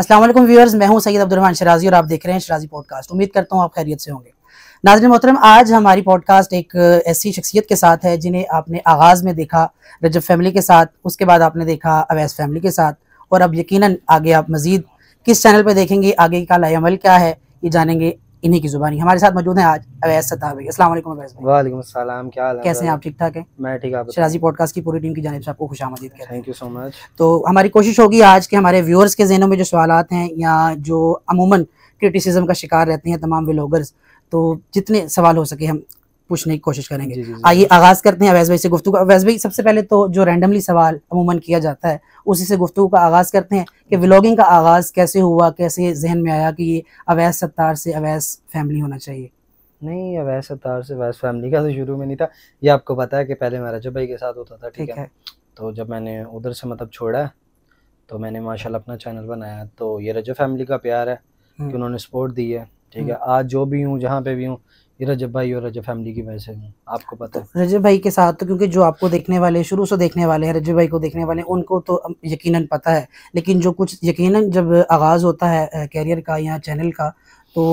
अस्सलाम वालेकुम व्यूअर्स, मैं हूं सैयद अब्दुर्रहमान शराजी और आप देख रहे हैं शराजी पॉडकास्ट। उम्मीद करता हूं आप खैरियत से होंगे। नाज़रीन मोहतरम, आज हमारी पॉडकास्ट एक ऐसी शख्सियत के साथ है जिन्हें आपने आगाज़ में देखा रजब फैमिली के साथ, उसके बाद आपने देखा अवैस फैमिली के साथ, और अब यकीनन आगे आप मज़ीद किस चैनल पर देखेंगे, आगे का लाएअमल क्या है, ये जानेंगे इन्हीं की ज़ुबानी। हमारे साथ मौजूद हैं आज अवैस सत्तार भाई। अस्सलाम वालेकुम अवैस भाई। वालेकुम अस्सलाम, क्या हाल है? कैसे हैं आप? ठीक ठाक हैं? मैं ठीक। आप शराजी पॉडकास्ट की पूरी टीम की जानिब से आपको खुशामदीद कहते हैं। Thank you so much. तो हमारी कोशिश होगी आज के हमारे व्यूअर्स के ज़हनों में जो सवालात हैं या जो अमूमन क्रिटिसिज्म का शिकार रहते हैं तमाम व्लॉगर्स, तो जितने सवाल हो सके हम पूछने की कोशिश करेंगे। आइए आगाज़ करते हैं अवैस भाई से गुफ्तगू। अवैस भाई, सबसे पहले तो जो रैंडमली सवाल अमूमन किया जाता है उसी से गुफ्तगू का आगाज़ करते हैं कि व्लॉगिंग का आगाज़ कैसे हुआ, कैसे जहन में आया कि ये अवैस सत्तार से अवैस फैमिली होना चाहिए? नहीं, अवैस सत्तार से अवैस फैमिली का तो शुरू में नहीं था। ये आपको पता है कि पहले मैं रजब भाई के साथ होता था, ठीक है। तो जब मैंने उधर से मतलब छोड़ा तो मैंने माशाल्लाह अपना चैनल बनाया। तो ये रजब फैमिली का प्यार है कि उन्होंने सपोर्ट दी है, ठीक है। आज जो भी हूँ, जहाँ पे भी हूँ, ये रजब भाई और रजब फैमिली की वजह से हूँ, आपको पता है। रजब भाई के साथ तो क्योंकि जो आपको देखने वाले, शुरू से देखने वाले हैं, रजब भाई को देखने वाले, उनको तो यकीनन पता है, लेकिन जो कुछ यकीनन जब आगाज़ होता है कैरियर का या चैनल का, तो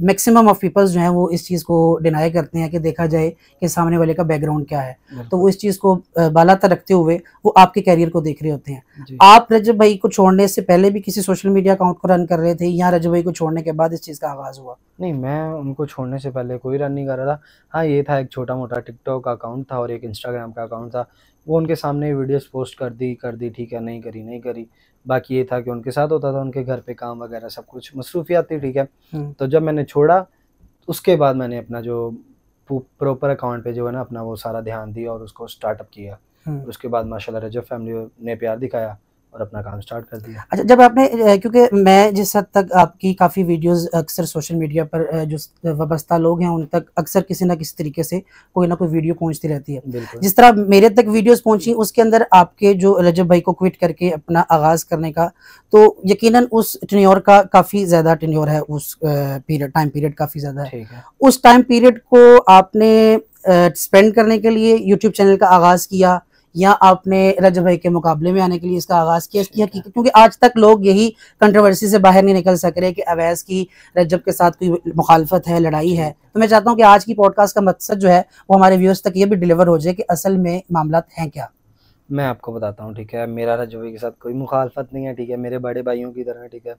मैक्सिमम ऑफ पीपल्स जो हैं वो इस चीज़ को डिनाई करते हैं कि देखा जाए कि सामने वाले का बैकग्राउंड क्या है। तो वो इस चीज़ को बालातर रखते हुए वो आपके कैरियर को देख रहे होते हैं। आप रजब भाई को छोड़ने से पहले भी किसी सोशल मीडिया अकाउंट को रन कर रहे थे या रजब भाई को छोड़ने के बाद इस चीज़ का आगाज़ हुआ? नहीं, मैं उनको छोड़ने से पहले कोई रन नहीं कर रहा था। हाँ, ये था एक छोटा मोटा टिकटॉक का अकाउंट था और एक इंस्टाग्राम का अकाउंट था। वो उनके सामने वीडियोस पोस्ट कर दी, ठीक है, नहीं करी। बाकी ये था कि उनके साथ होता था, उनके घर पे काम वगैरह सब कुछ मसरूफियात थी, ठीक है। तो जब मैंने छोड़ा उसके बाद मैंने अपना जो प्रॉपर अकाउंट पे जो है ना अपना वो सारा ध्यान दिया और उसको स्टार्टअप किया। उसके बाद माशाल्लाह रजब फैमिली ने प्यार दिखाया और अपना काम स्टार्ट कर दिया। अच्छा, जब आपने क्योंकि मैं जिस हद तक आपकी काफ़ी वीडियोस अक्सर सोशल मीडिया पर जो वाबस्ता लोग हैं उन तक अक्सर किसी ना किसी तरीके से कोई ना कोई वीडियो पहुंचती रहती है। जिस तरह मेरे तक वीडियोस पहुंची, उसके अंदर आपके जो रजब भाई को क्विट करके अपना आगाज़ करने का, तो यकीनन उस टेन्योर का काफ़ी ज़्यादा टेन्योर है, उस टाइम पीरियड काफ़ी ज़्यादा है। उस टाइम पीरियड को आपने स्पेंड करने के लिए यूट्यूब चैनल का आगाज़ किया या आपने रजब भाई के मुकाबले में आने के लिए इसका आगाज़ किया? क्योंकि आज तक लोग यही कंट्रोवर्सी से बाहर नहीं निकल सक रहे कि अवैस की रजब के साथ कोई मुखालफत है, लड़ाई है। तो मैं चाहता हूं कि आज की पॉडकास्ट का मकसद जो है वो हमारे व्यूअर्स तक ये भी डिलीवर हो जाए कि असल में मामला हैं क्या। मैं आपको बताता हूँ, ठीक है। मेरा रजब भाई के साथ कोई मुखालफत नहीं है, ठीक है। मेरे बड़े भाइयों की तरह, ठीक है।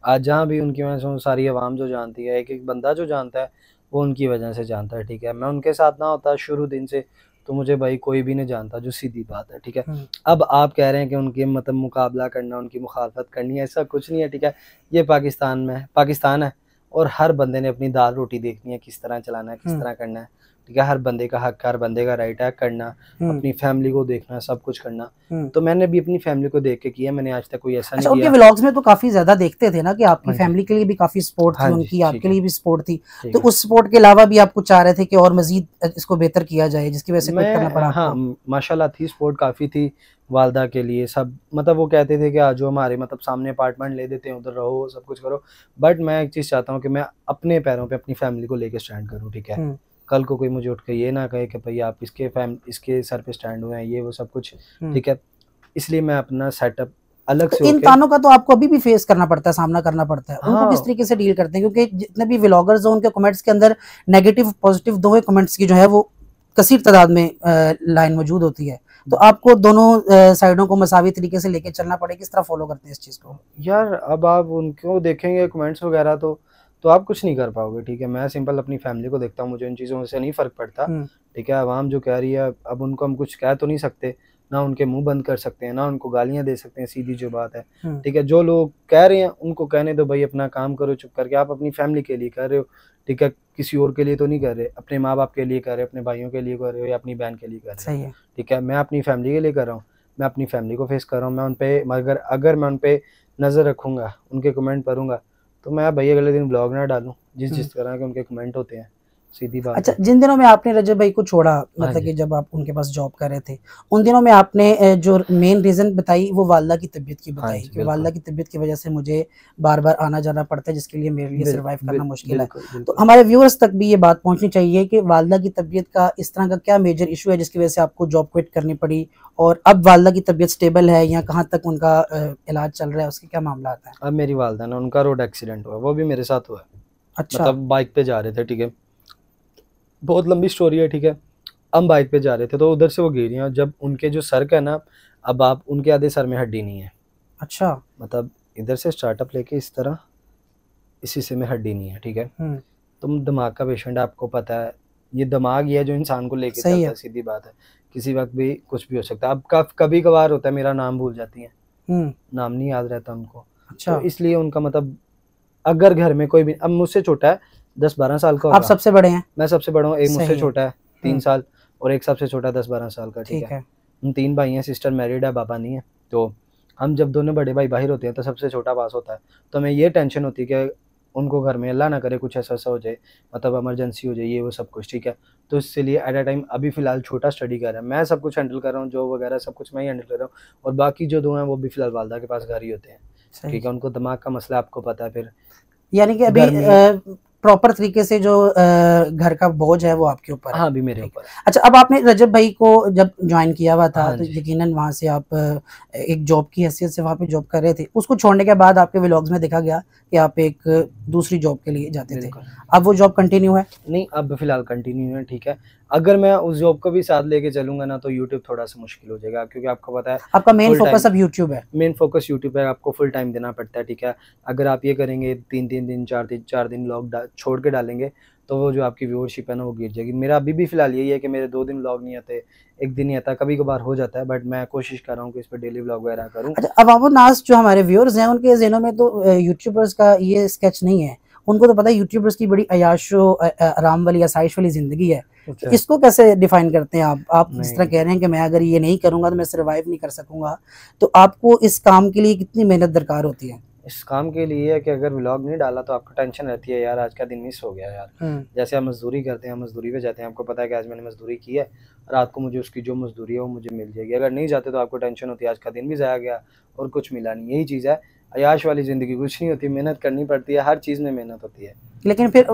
आज जहाँ भी उनकी वजह से सारी आवाम जो जानती है, एक एक बंदा जो जानता है वो उनकी वजह से जानता है, ठीक है। मैं उनके साथ ना होता शुरू दिन से तो मुझे भाई कोई भी नहीं जानता, जो सीधी बात है, ठीक है। अब आप कह रहे हैं कि उनके मतलब मुकाबला करना, उनकी मुखालफत करनी है, ऐसा कुछ नहीं है, ठीक है। ये पाकिस्तान है और हर बंदे ने अपनी दाल रोटी देखनी है, किस तरह चलाना है, किस तरह करना है, ठीक है। हर बंदे का हक, हर बंदे का राइट है करना, अपनी फैमिली को देखना, सब कुछ करना। तो मैंने भी अपनी फैमिली को देख के किया, मैंने आज तक कोई ऐसा नहीं किया। उनके व्लॉग्स में तो काफी ज्यादा देखते थे ना कि आपकी फैमिली के लिए भी काफी सपोर्ट थी उनकी, आपके लिए भी सपोर्ट थी। तो उस सपोर्ट के अलावा भी आप कुछ चाह रहे थे कि और मजीद इसको बेहतर किया जाए, जिसकी वजह से क्विट करना पड़ा? हाँ, माशाल्लाह थी, सपोर्ट काफ़ी थी वालदा के लिए। सब मतलब वो कहते थे कि आज जो हमारे मतलब सामने अपार्टमेंट ले देते हैं, उधर रहो, सब कुछ करो। बट मैं एक चीज़ चाहता हूँ कि मैं अपने पैरों पे अपनी फैमिली को लेके स्टैंड करूँ, ठीक है। कल को कोई मुझे उठ के ये ना कहे कि भाई आप इसके सर पे स्टैंड हुए हैं, ये वो सब कुछ, ठीक है। इसलिए मैं अपना सेटअप अलग से इन तानों का तो आपको अभी भी फेस करना पड़ता है, सामना करना पड़ता है। उनको किस तरीके से डील करते हैं? क्योंकि जितने भी व्लॉगर्स हैं उनके कमेंट्स के अंदर नेगेटिव पॉजिटिव दोनों कमेंट्स की जो है वो कसीर तादाद में लाइन मौजूद होती है। तो आपको दोनों साइडों को मसावी तरीके से लेके चलना पड़े, किस तरह फॉलो करते हैं इस चीज़ को? यार अब आप उनको देखेंगे कमेंट्स वगैरह तो आप कुछ नहीं कर पाओगे, ठीक है। मैं सिंपल अपनी फैमिली को देखता हूँ, मुझे इन चीज़ों से नहीं फ़र्क पड़ता, ठीक है। आवाम जो कह रही है, अब उनको हम कुछ कह तो नहीं सकते, ना उनके मुंह बंद कर सकते हैं, ना उनको गालियाँ दे सकते हैं, सीधी जो बात है, ठीक है। जो लोग कह रहे हैं उनको कहने दो भाई, अपना काम करो चुप करके। आप अपनी फैमिली के लिए कर रहे हो, ठीक है, किसी और के लिए तो नहीं कर रहे। अपने माँ बाप के लिए कर रहे हो, अपने भाइयों के लिए कर रहे हो या अपनी बहन के लिए कर रहे हो, ठीक है। मैं अपनी फैमिली के लिए कर रहा हूँ, मैं अपनी फैमिली को फेस कर रहा हूँ। मैं उन पर अगर मैं उन पर नज़र रखूँगा, उनके कमेंट पढ़ूँगा, तो मैं भाई अगले दिन ब्लॉग ना डालूँ जिस तरह के उनके कमेंट होते हैं, सीधी बात अच्छा, है। जिन दिनों में आपने रजब भाई को छोड़ा, हाँ मतलब जी, कि जब आप उनके पास जॉब कर रहे थे, उन दिनों में आपने जो मेन रीज़न बताई वो वालदा की तबीयत की हाँ बताई जी, कि वालदा बिल्कुल। की तबीयत की वजह से मुझे बार-बार आना-जाना पड़ता है, जिसके लिए मेरे लिए सर्वाइव करना मुश्किल है। बिल्कुल, तो बिल्कुल। हमारे व्यूअर्स तक भी ये बात पहुँचनी चाहिए कि वालदा की तबीयत का इस तरह का क्या मेजर इश्यू है जिसकी वजह से आपको जॉब क्विट करनी पड़ी, और अब वालदा की तबीयत स्टेबल है या कहाँ तक उनका इलाज चल रहा है, उसके क्या मामलात हैं? अब मेरी वालदा ना, उनका रोड एक्सीडेंट हुआ, वो भी मेरे साथ हुआ है। अच्छा। मतलब बाइक पे जा रहे थे, ठीक है? बहुत लंबी स्टोरी है, ठीक है? हम बाइक पे जा रहे थे तो उधर से वो गिरी हैं, जब उनके जो सर का है ना, अब आप उनके आधे सर में हड्डी नहीं है। अच्छा। मतलब इधर से स्टार्टअप लेके इस तरह, इस हिस्से में हड्डी नहीं है, ठीक है? हुँ, तुम दिमाग का पेशेंट है, आपको पता है, ये दिमाग ही है जो इंसान को लेके सही चलता है। है, सीधी बात है। किसी वक़्त भी कुछ भी हो सकता है। अब कभी-कभार होता है मेरा नाम भूल जाती हैं, हुँ, नाम नहीं याद रहता उनको। तो अच्छा। इसलिए उनका मतलब, अगर घर में कोई भी अब मुझसे छोटा है, 10-12 साल का आप होगा। सबसे बड़े हैं? मैं सबसे बड़ा हूँ, एक मुझसे सही है। छोटा है 3 हुँ, साल, और एक सबसे छोटा है 10-12 साल का, ठीक ठीक है? है। हम 3 भाई हैं, सिस्टर मैरिड है, पापा नहीं है। तो हम जब दोनों बड़े भाई बाहर होते हैं तो सबसे छोटा पास होता है। तो हमें ये टेंशन होती है कि उनको घर में अल्लाह ना करे कुछ ऐसा-ऐसा हो जाए, मतलब इमरजेंसी हो जाए, ये वो सब कुछ, ठीक है? तो इसलिए एट अ टाइम अभी फ़िलहाल छोटा स्टडी कर रहा है। मैं सब कुछ हैंडल कर रहा हूँ, जॉब वगैरह सब कुछ मैं ही हैंडल कर रहा हूँ, और बाकी जो 2 हैं वो भी फ़िलहाल वालदा के पास घर ही होते हैं, सही। ठीक है? उनको दिमाग का मसला आपको पता है, फिर यानी कि अभी गर्मी। प्रॉपर तरीके से जो घर का बोझ है वो आपके ऊपर है। हाँ, अभी मेरे ठीक। ऊपर है। अच्छा, अब आपने रजब भाई को जब जॉइन किया हुआ था हाँ तो जी, यकीनन वहाँ से आप एक जॉब की हैसियत से वहाँ पे जॉब कर रहे थे। उसको छोड़ने के बाद आपके व्लॉग्स में देखा गया कि आप एक दूसरी जॉब के लिए जाते थे। बिल्कुल। अब वो जॉब कंटिन्यू है? नहीं, अब फ़िलहाल कंटिन्यू है, ठीक है। अगर मैं उस जॉब को भी साथ लेके चलूँगा ना, तो यूट्यूब थोड़ा-सा मुश्किल हो जाएगा, क्योंकि आपको पता है आपका मेन फुल फोकस टाइम, अब यूट्यूब है? मेन फ़ोकस यूट्यूब है, आपको फुल टाइम देना पड़ता है, ठीक है। अगर आप ये करेंगे 3-3 दिन, 4 दिन व्लॉग छोड़ के डालेंगे, तो वो जो आपकी व्यूअरशिप है ना, वो गिर जाएगी। मेरा अभी भी फ़िलहाल यही है कि मेरे 2 दिन व्लॉग नहीं आते, 1 दिन नहीं आता, कभी-कभार हो जाता है, बट मैं कोशिश कर रहा हूँ कि इस पे डेली व्लॉग वगैरह करूँ। अच्छा, अब अबू नाज़ जो हमारे व्यूअर्स हैं उनके ज़हनों में तो यूट्यूबर्स का ये स्केच नहीं है। उनको तो पता है यूट्यूबर्स की बड़ी अय्याशो आराम वाली आसाइश वाली ज़िंदगी है। तो अच्छा, इसको कैसे डिफ़ाइन करते हैं आप? आप जिस तरह नहीं, कह रहे हैं कि मैं अगर ये नहीं करूँगा तो मैं सर्वाइव नहीं कर सकूँगा। तो आपको इस काम के लिए कितनी मेहनत दरकार होती है? इस काम के लिए है कि अगर व्लॉग नहीं डाला तो आपको टेंशन रहती है, यार आज का दिन मिस हो गया यार। हुँ, जैसे हम मज़दूरी करते हैं, हम मज़दूरी पे जाते हैं, आपको पता है कि आज मैंने मज़दूरी की है, रात को मुझे उसकी जो मज़दूरी है वो मुझे मिल जाएगी। अगर नहीं जाते तो आपको टेंशन होती है, आज का दिन भी ज़ाया गया और कुछ मिला नहीं। यही चीज़ है, अय्याश वाली ज़िंदगी कुछ नहीं होती, मेहनत करनी पड़ती है, हर चीज़ में मेहनत होती है। लेकिन फिर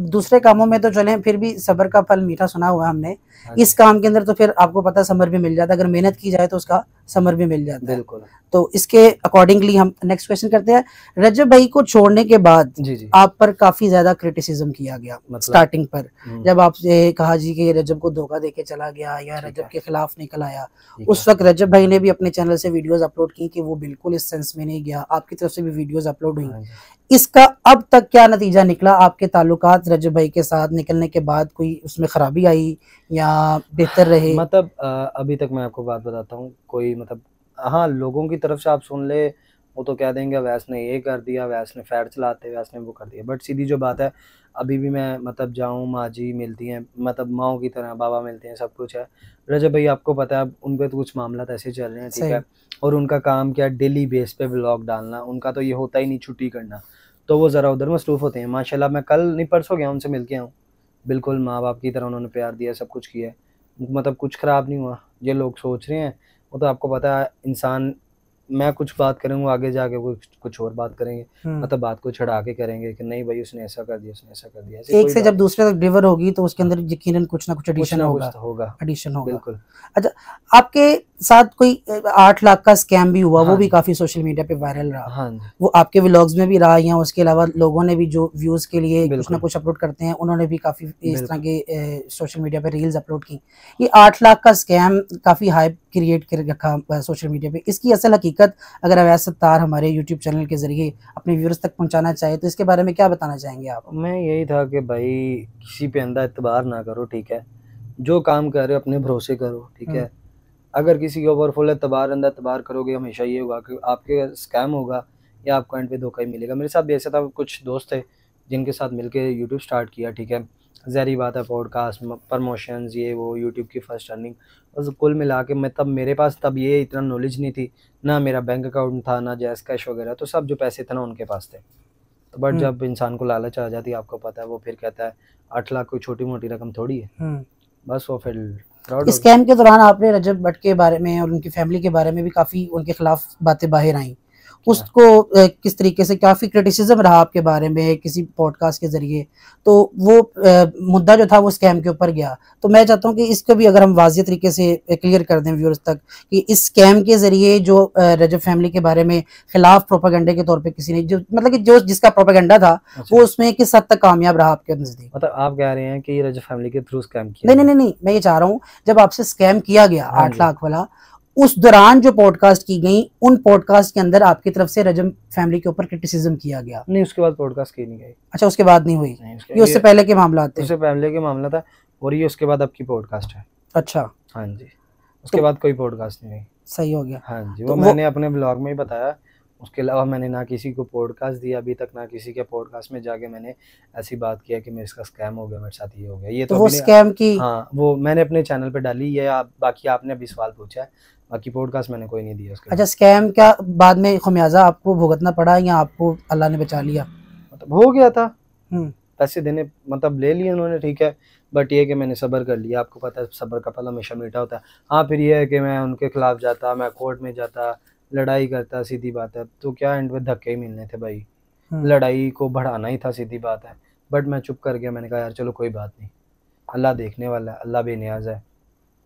दूसरे कामों में तो चलें फिर भी सब्र का फल मीठा सुना हुआ है हमने। हाँ इस जी, काम के अंदर तो फिर आपको पता है समर भी मिल जाता है, अगर मेहनत की जाए तो उसका समर भी मिल जाता है। बिल्कुल। तो इसके अकॉर्डिंगली हम नेक्स्ट क्वेश्चन करते हैं। रजब भाई को छोड़ने के बाद जी, जी। आप पर काफ़ी ज़्यादा क्रिटिसिज़्म किया गया मतलब स्टार्टिंग पर। हुँ, जब आपसे कहा जी कि रजब को धोखा देके चला गया या ठीक रजब है, के खिलाफ निकल आया। ठीक है। उस वक़्त रजब भाई ने भी अपने चैनल से वीडियोज़ अपलोड की कि वो बिल्कुल इस सेंस में नहीं गया। आपकी तरफ से भी वीडियोज़ अपलोड हुई। हाँ जी। इसका अब तक क्या नतीजा निकला आपके ताल्लुकात रजब भाई के साथ निकलने के बाद? कोई उसमें खराबी आई या बेहतर रहे? मतलब अभी तक मैं आपको बात बताता हूँ, कोई मतलब, हाँ, लोगों की तरफ से आप सुन ले, वो तो कह देंगे अवैस ने ये कर दिया, अवैस ने फैट चलाते, अवैस ने वो कर दिया। बट सीधी जो बात है, अभी भी मैं मतलब जाऊँ, माँ जी मिलती हैं, मतलब माँओं की तरह, बाबा मिलते हैं, सब कुछ है। रजब भाई आपको पता है अब उन पे तो कुछ मामलात ऐसे चल रहे हैं, ठीक है? सही। और उनका काम क्या है, डेली बेस पे व्लॉग डालना, उनका तो ये होता ही नहीं छुट्टी करना। तो वो ज़रा उधर मसरूफ़ होते हैं। माशाल्लाह मैं कल नहीं परसों गया उनसे मिल के आया हूँ। बिल्कुल माँ-बाप की तरह उन्होंने प्यार दिया, सब कुछ किया है। मतलब कुछ ख़राब नहीं हुआ। ये लोग सोच रहे हैं, वो तो आपको पता है इंसान, मैं कुछ बात करूँगा, आगे जाके वो कुछ और बात करेंगे। हुँ। मतलब बात को छुड़ा के करेंगे कि नहीं भई उसने ऐसा कर दिया, उसने ऐसा कर दिया। ऐसी एक कोई से बात जब नहीं। दूसरे तक डिलीवर होगी तो उसके हाँ, अंदर यकीनन कुछ ना कुछ कुछ एडिशन ना कुछ होगा। तो होगा। एडिशन होगा। बिल्कुल। अच्छा, आपके साथ कोई 8 लाख का स्कैम भी हुआ, वो हाँ भी जी। काफ़ी सोशल मीडिया पे वायरल रहा। हाँ जी। वो आपके व्लॉग्स में भी रहा या उसके अलावा लोगों ने भी जो व्यूज़ के लिए कुछ ना बिल्कुल, कुछ अपलोड करते हैं, उन्होंने भी काफ़ी इस तरह बिल्कुल। के सोशल मीडिया पे रील्स अपलोड की। ये 8 लाख का स्कैम काफ़ी हाइप क्रिएट कर रखा सोशल मीडिया पे। इसकी असल हकीकत अगर अवैस सत्तार हमारे यूट्यूब चैनल के ज़रिए अपने व्यूअर्स तक पहुँचाना चाहे तो इसके बारे में क्या बताना चाहेंगे आप? मैं यही था कि भाई किसी पे अंधा एतबार ना करो, ठीक है? जो काम कर रहे हो अपने भरोसे करो, ठीक हुँ, है? अगर किसी के ऊपर फुल एतबार, अंधा एतबार करोगे, हमेशा ये होगा कि आपके स्कैम होगा या आपको एंड पे धोखा ही मिलेगा। मेरे साथ भी ऐसा था, कुछ दोस्त थे जिनके साथ मिलके यूट्यूब स्टार्ट किया, ठीक है? ज़ाहिर-सी बात है, पॉडकास्ट प्रमोशंस, ये वो, यूट्यूब की फर्स्ट अर्निंग, बस कुल मिला के मैं तब, मेरे पास तब ये इतना नॉलेज नहीं थी, ना मेरा बैंक अकाउंट था, ना जैज़ कैश वगैरह, तो सब जो पैसे थे ना उनके पास थे। तो बट जब इंसान को लालच आ जाती है, आपको पता है, वो फिर कहता है 8 लाख कोई छोटी मोटी रकम थोड़ी है। बस वो फिर फ्रॉड हो स्कैम के दौरान आपने रजब भट्ट के बारे में और उनकी फैमिली के बारे में भी काफ़ी उनके खिलाफ बातें बाहर आई, उसको किस तरीके से काफ़ी क्रिटिसिज्म रहा आपके बारे में किसी पॉडकास्ट के ज़रिए, तो वो मुद्दा जो था वो स्कैम के ऊपर गया। तो मैं चाहता हूँ कि इसको भी अगर हम वाज़ेह तरीके से क्लियर कर दें व्यूअर्स तक कि इस स्कैम के ज़रिए जो रजब फैमिली के बारे में खिलाफ प्रोपेगेंडे के तौर पे किसी ने जो मतलब कि जो जिसका प्रोपेगेंडा था वो उसमें किस हद तक कामयाब रहा आपके नज़दीक? मतलब आप कह रहे हैं कि रजब फैमिली के थ्रू स्कैम किया? नहीं, मैं ये चाह रहा हूँ जब आपसे स्कैम किया गया 8 लाख वाला, उस दौरान जो पॉडकास्ट की गई, उन पॉडकास्ट के अंदर आपकी तरफ से रजब फैमिली के ऊपर क्रिटिसिज्म किया गया? नहीं, उसके बाद पॉडकास्ट की नहीं गई। अच्छा, उसके बाद नहीं हुई? ये उससे पहले के मामला थे? उससे पहले के मामला था, और ये उसके बाद आपकी पॉडकास्ट है। अच्छा, हाँ जी, उसके बाद कोई पॉडकास्ट नहीं हुई। सही हो गया। हाँ जी, वो मैंने अपने ब्लॉग में ही बताया, उसके अलावा मैंने ना किसी को पॉडकास्ट दिया अभी तक, ना किसी के पॉडकास्ट में जाके मैंने ऐसी बात किया कि मेरे इसका स्कैम हो गया, मेरे साथ ये हो गया। ये तो वो स्कैम की, हाँ, वो मैंने अपने चैनल पे डाली है। आप बाकी आपने अभी सवाल पूछा है, बाकी पॉडकास्ट मैंने कोई नहीं दिया उसके। अच्छा, स्कैम क्या बाद में खमियाजा आपको भुगतना पड़ा या आपको अल्लाह ने बचा लिया? मतलब हो गया था, पैसे देने मतलब ले लिए उन्होंने, ठीक है, बट ये कि मैंने सब्र कर लिया। आपको पता है सब्र का फल हमेशा मीठा होता है। हाँ, फिर ये है कि मैं उनके खिलाफ जाता, मैं कोर्ट में जाता, लड़ाई करता, सीधी बात है, तो क्या एंड में धक्के ही मिलने थे भाई, लड़ाई को बढ़ाना ही था, सीधी बात है। बट मैं चुप कर गया, मैंने कहा यार चलो कोई बात नहीं, अल्लाह देखने वाला है, अल्लाह बेनियाज है,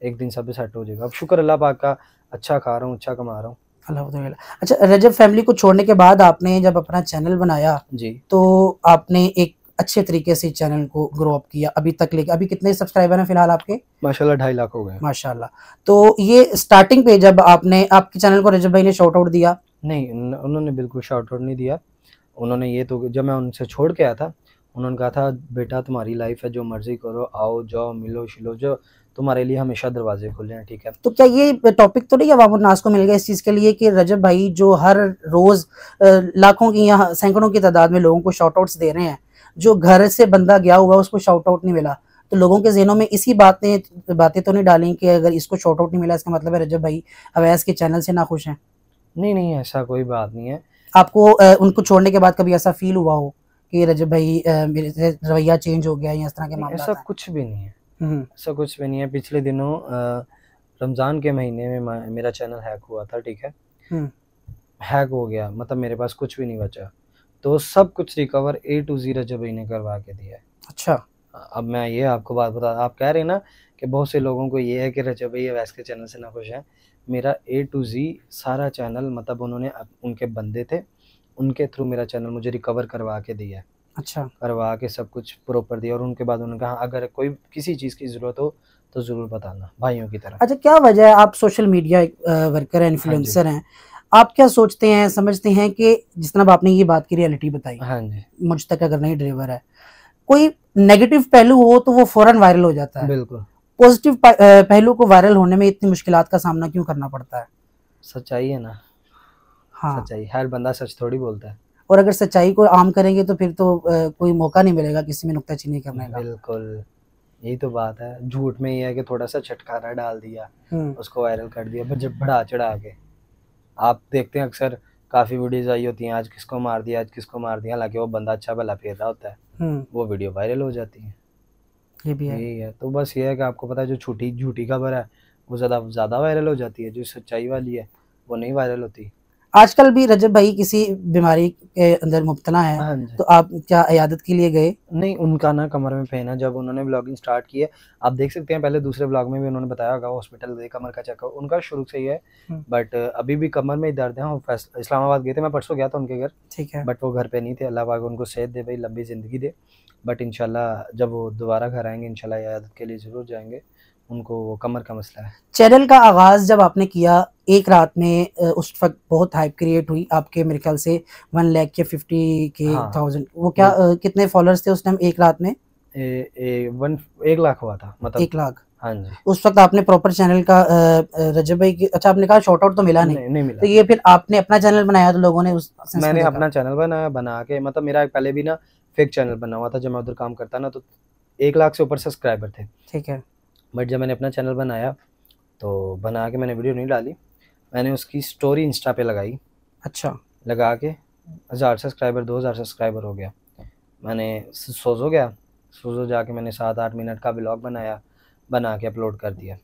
एक दिन सब सेट हो जाएगा। अब शुक्र अल्लाह पाक का, अच्छा खा रहा हूँ, अच्छा कमा रहा हूँ, अल्हम्दुलिल्लाह। अच्छा, रजब फैमिली को छोड़ने के बाद आपने जब अपना चैनल बनाया जी, तो आपने एक अच्छे तरीके से चैनल को ग्रो अप किया अभी तक लेके। अभी कितने सब्सक्राइबर हैं फिलहाल आपके? माशाल्लाह 2.5 लाख हो गए माशाल्लाह। तो ये स्टार्टिंग पे जब आपने आपके चैनल को रजब भाई ने शॉर्ट आउट दिया? नहीं, उन्होंने बिल्कुल शॉर्ट आउट नहीं दिया। उन्होंने ये तो जब मैं उनसे छोड़ के आया था, उन्होंने कहा था बेटा तुम्हारी लाइफ है, जो मर्जी करो, आओ जाओ, मिलो शिलो, जो तुम्हारे लिए हमेशा दरवाजे खुले हैं, ठीक है। तो क्या ये टॉपिक तो नहीं अवामुन नास को मिल गया इस चीज़ के लिए कि रजब भाई जो हर रोज़ लाखों की या सैकड़ों की तादाद में लोगों को शॉर्ट आउट्स दे रहे हैं, जो घर से बंदा गया हुआ उसको शॉर्ट आउट नहीं मिला, तो लोगों के ज़हनों में इसी बातें तो नहीं डाली कि अगर इसको शॉर्ट आउट नहीं मिला इसका मतलब है रजब भाई अवैस के चैनल से नाखुश हैं? नहीं, ऐसा कोई बात नहीं है। आपको उनको छोड़ने के बाद कभी ऐसा फील हुआ हो कि रजब भाई मेरे से रवैया चेंज हो गया या इस तरह के मामला? ऐसा कुछ भी नहीं है, ऐसा कुछ भी नहीं है। पिछले दिनों रमज़ान के महीने में मेरा चैनल हैक हुआ था, ठीक है, हैक हो गया, मतलब मेरे पास कुछ भी नहीं बचा, तो सब कुछ रिकवर A to Z रजब भाई ने करवा के दिया है। अच्छा, अब मैं ये आपको बात बता, आप कह रहे हैं ना कि बहुत से लोगों को ये है कि रजब भाई अवैस के चैनल से नाखुश हैं। मेरा A to Z सारा चैनल, मतलब उन्होंने उनके बंदे थे, उनके थ्रू मेरा चैनल मुझे रिकवर करवा के दिया है। अच्छा, करवा के सब कुछ प्रॉपर दिया, और उनके बाद उन्होंने कहा अगर कोई किसी चीज़ की ज़रूरत हो तो ज़रूर बताना, भाइयों की तरह। अच्छा, क्या वजह है, आप सोशल मीडिया वर्कर हैं, इन्फ्लुएंसर हैं, आप क्या सोचते हैं समझते हैं कि जिस तरह आपने ये बात की रियलिटी बताई, हाँ जी, मुझ तक अगर नहीं ड्राइवर है, कोई नेगेटिव पहलू हो तो वो फौरन वायरल हो जाता है, बिल्कुल। पॉजिटिव पहलू को वायरल होने में इतनी मुश्किलात का सामना क्यों करना पड़ता है? सच्चाई है ना, हाँ, सच्चाई, हर बंदा सच थोड़ी बोलता है। और अगर सच्चाई को आम करेंगे तो फिर तो कोई मौका नहीं मिलेगा किसी में नुक्ताचीनी करने का। बिल्कुल, यही तो बात है। झूठ में ये है कि थोड़ा सा छटकारा डाल दिया, उसको वायरल कर दिया, पर जब बढ़ा चढ़ा के आप देखते हैं अक्सर काफ़ी वीडियोज़ आई होती हैं, आज किसको मार दिया, आज किसको मार दिया, हालांकि वो बंदा अच्छा भला फेर रहा होता है, वो वीडियो वायरल हो जाती है। ये भी है। यही है, तो बस ये है कि आपको पता है जो झूठी खबर है वो ज़्यादा वायरल हो जाती है, जो सच्चाई वाली है वो नहीं वायरल होती। आजकल भी रजब भाई किसी बीमारी के अंदर मुब्तला है, हाँ जी। तो आप क्या इयादत के लिए गए? नहीं, उनका ना कमर में पेन है। जब उन्होंने ब्लॉगिंग स्टार्ट की है, आप देख सकते हैं, पहले दूसरे ब्लॉग में भी उन्होंने बताया होगा, हॉस्पिटल गए, कमर का चेकअप उनका शुरू से ही है, बट अभी भी कमर में ही दर्द है। वो इस्लामाबाद गए थे, मैं परसों गया था उनके घर, ठीक है, बट वो घर पे नहीं थे। अल्लाह पाक उनको सेहत दे भाई, लंबी ज़िंदगी दे, बट इंशाल्लाह जब वो दोबारा घर आएंगे इंशाल्लाह इयादत के लिए ज़रूर जाएंगे। उनको वो कमर का मसला है। चैनल का आगाज़ जब आपने किया एक रात में उस वक्त बहुत हाइप क्रिएट हुई आपके, मेरे ख्याल से 1 लाख के 50,000, वो क्या कितने फॉलोअर्स थे उस टाइम एक रात में? 1 लाख हुआ था, मतलब 1 लाख। हाँ जी, उस वक्त आपने प्रॉपर चैनल का रजब भाई की, अच्छा आपने कहा शॉर्ट आउट तो मिला नहीं मिला। तो ये फिर आपने अपना चैनल बनाया तो लोगों ने उस मैंने अपना चैनल बनाया, बना के, मतलब मेरा पहले भी ना फेक चैनल बना हुआ था जब मैं उधर काम करता ना, तो 1 लाख से ऊपर सब्सक्राइबर थे, ठीक है, बट जब मैंने अपना चैनल बनाया तो बना के मैंने वीडियो नहीं डाली, मैंने उसकी स्टोरी इंस्टा पे लगाई। अच्छा, लगा के 1000 सब्सक्राइबर 2000 सब्सक्राइबर हो गया। मैंने सोज़ो गया, सोज़ो जाके मैंने 7-8 मिनट का व्लॉग बनाया, बना के अपलोड कर दिया।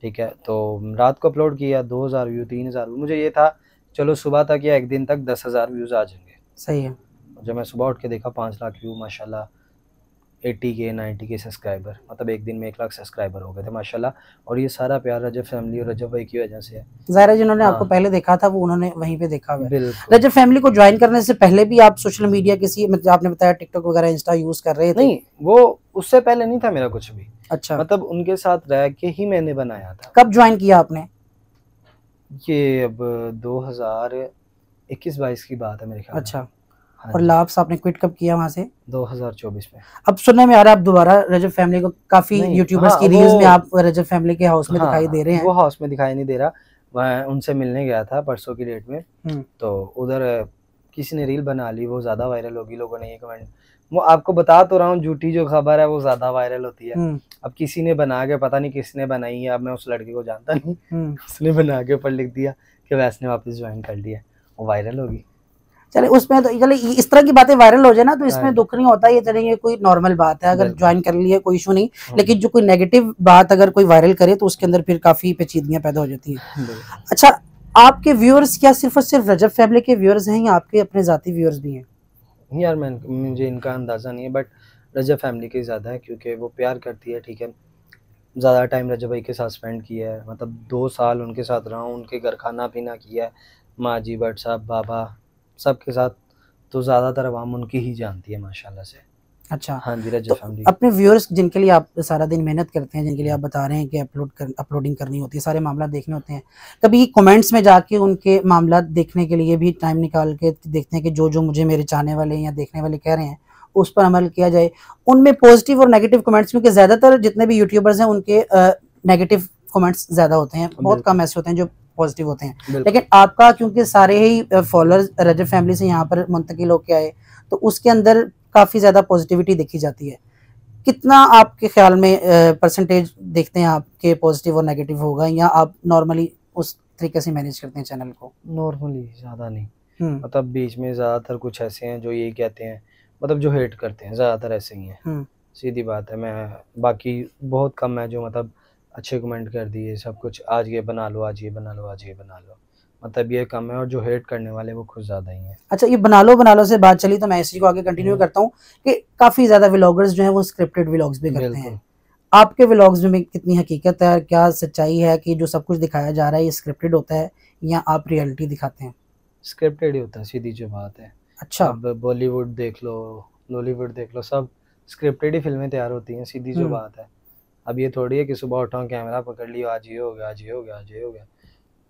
ठीक है, तो रात को अपलोड किया, 2000 व्यू 3000 व्यू। मुझे ये था चलो सुबह तक या एक दिन तक 10,000 व्यूज़ आ जाएंगे। सही है। जब मैं सुबह उठ के देखा 5 लाख व्यू माशाल्लाह, 80K 90K सब्सक्राइबर, मतलब एक दिन में 1 लाख सब्सक्राइबर हो गए थे माशाल्लाह। और ये सारा प्यार रजब फैमिली और रजब भाई की वजह से है। ज़ाहिर है जिन्होंने आपको हाँ, पहले देखा था वो उन्होंने वहीं पे देखा हुआ है। बिल्कुल। रजब फैमिली को ज्वाइन करने से पहले भी आप सोशल मीडिया किसी, मतलब आपने बताया टिकटॉक वगैरह इंस्टा यूज कर रहे थे? नहीं, वो उससे पहले नहीं था मेरा कुछ भी। अच्छा, मतलब उनके साथ रह के ही मैंने बनाया था। कब ज्वाइन किया आपने? ये अब 2021-22 की बात है मेरे ख्याल में। अच्छा, हाँ और जी, लास्ट आपने क्विट कब किया वहां से? 2024 में। अब सुनने में आ रहा है आप दोबारा रजब फैमिली को, काफी नहीं, यूट्यूबर्स हाँ, की रील्स में आप रजब फैमिली के हाउस में दिखाई दे रहे हैं। वो हाउस में दिखाई नहीं दे रहा। मैं उनसे मिलने गया था परसों की डेट में, तो उधर किसी ने रील बना ली, वो ज़्यादा वायरल होगी। लोगों ने ये कमेंट, वो आपको बता तो रहा हूँ, झूठी जो खबर है वो ज़्यादा वायरल होती है। अब किसी ने बना के, पता नहीं किसने बनाई है, अब मैं उस लड़के को जानता नहीं, उसने बना के ऊपर लिख दिया कि वैसे ने वापस ज्वाइन कर लिया, वो वायरल होगी। चले उसमें तो चले इस तरह की बातें वायरल हो जाए ना तो इसमें दुख नहीं होता, ये चले ये कोई नॉर्मल बात है, अगर ज्वाइन कर लिया कोई इशू नहीं। लेकिन जो कोई नेगेटिव बात अगर कोई वायरल करे तो उसके अंदर फिर काफी पेचीदगियां पैदा हो जाती हैं। अच्छा, आपके व्यूअर्स क्या सिर्फ और सिर्फ रजब फैमिली के व्यूअर्स हैं या आपके अपने जाती व्यूअर्स भी हैं? यार मुझे इनका अंदाज़ा नहीं है, बट रजब फैमिली के ज़्यादा है क्योंकि वो प्यार करती है। ठीक है, ज़्यादा टाइम रजब भाई के साथ स्पेंड किया है, मतलब 2 साल उनके साथ रहा हूँ, उनके घर खाना पीना किया है, माँ जी, भट्ट साहब, बाबा, सबके साथ। तो ज़्यादातर आवाम उनकी ही जानती है माशाल्लाह से। अच्छा, हाँ जी, रजब तो फैमिली। अपने व्यूअर्स जिनके लिए आप सारा दिन मेहनत करते हैं, जिनके लिए आप बता रहे हैं कि अपलोडिंग करनी होती है, सारे मामला देखने होते हैं, कभी कमेंट्स में जाके उनके मामला देखने के लिए भी टाइम निकाल के देखते हैं कि जो जो मुझे मेरे चाहने वाले या देखने वाले कह रहे हैं उस पर अमल किया जाए? उनमें पॉजिटिव और नेगेटिव कमेंट्स, क्योंकि ज़्यादातर जितने भी यूट्यूबर्स हैं उनके नेगेटिव कमेंट्स ज़्यादा होते हैं, बहुत कम ऐसे होते हैं जो पॉजिटिव होते हैं। लेकिन आपका क्योंकि सारे ही फॉलोअर्स रजब फैमिली से यहाँ पर मुंतकिल होके आए तो उसके अंदर काफ़ी ज़्यादा पॉजिटिविटी देखी जाती है। कितना आपके ख्याल में परसेंटेज देखते हैं आपके पॉजिटिव और नेगेटिव होगा, या आप नॉर्मली उस तरीके से मैनेज करते हैं चैनल को? नॉर्मली, ज़्यादा नहीं। मतलब बीच में ज़्यादातर कुछ ऐसे हैं जो ये कहते हैं, मतलब जो हेट करते हैं, ज़्यादातर ऐसे ही हैं। सीधी बात है। मैं बाकी बहुत कम है जो मतलब अच्छे कमेंट कर दिए सब कुछ, आज ये बना लो, आज ये बना लो, आज ये बना लो, मतलब ये कम है। और जो हेट करने वाले वो खुद ज़्यादा ही हैं। अच्छा, ये बना लो से बात चली तो मैं इसी को आगे कंटिन्यू करता हूँ कि काफ़ी ज़्यादा व्लॉगर्स जो हैं वो स्क्रिप्टेड व्लॉग्स भी करते हैं। आपके व्लॉग्स में कितनी हकीकत है, क्या सच्चाई है कि जो सब कुछ दिखाया जा रहा है ये स्क्रिप्टेड होता है या आप रियलिटी दिखाते हैं? स्क्रिप्टेड ही होता है, सीधी जो बात है। अच्छा, अब बॉलीवुड देख लो, लॉलीवुड देख लो, सब स्क्रिप्टेड ही फिल्में तैयार होती हैं, सीधी जो बात है। अब ये थोड़ी है कि सुबह उठा कैमरा पकड़ लिया, आज ये हो गया, आज ये हो गया, आज ये हो गया।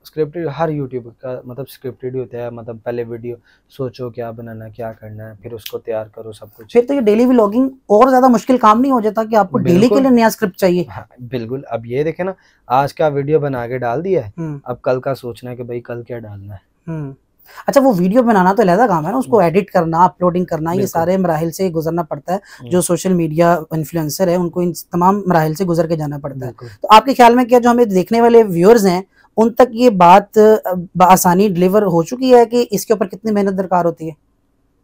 स्क्रिप्टेड हर यूट्यूब का मतलब स्क्रिप्टेड ही होता है। मतलब पहले वीडियो सोचो क्या बनाना, क्या करना है, फिर उसको तैयार करो सब कुछ। फिर तो ये डेली व्लॉगिंग और ज़्यादा मुश्किल काम नहीं हो जाता कि आपको डेली के लिए नया स्क्रिप्ट चाहिए? हाँ, बिल्कुल। अब ये देखे ना, आज का वीडियो बना के डाल दिया है, अब कल का सोचना है कि भाई कल क्या डालना है। अच्छा, वो वीडियो बनाना तो अलग काम है ना, उसको एडिट करना, अपलोडिंग करना, ये सारे मराहिल से गुजरना पड़ता है। जो सोशल मीडिया इन्फ्लुएंसर है उनको इन तमाम मराहिल से गुजर के जाना पड़ता है। तो आपके ख्याल में क्या जो हमें देखने वाले व्यूअर्स हैं उन तक ये बात आसानी डिलीवर हो चुकी है कि इसके ऊपर कितनी मेहनत दरकार होती है?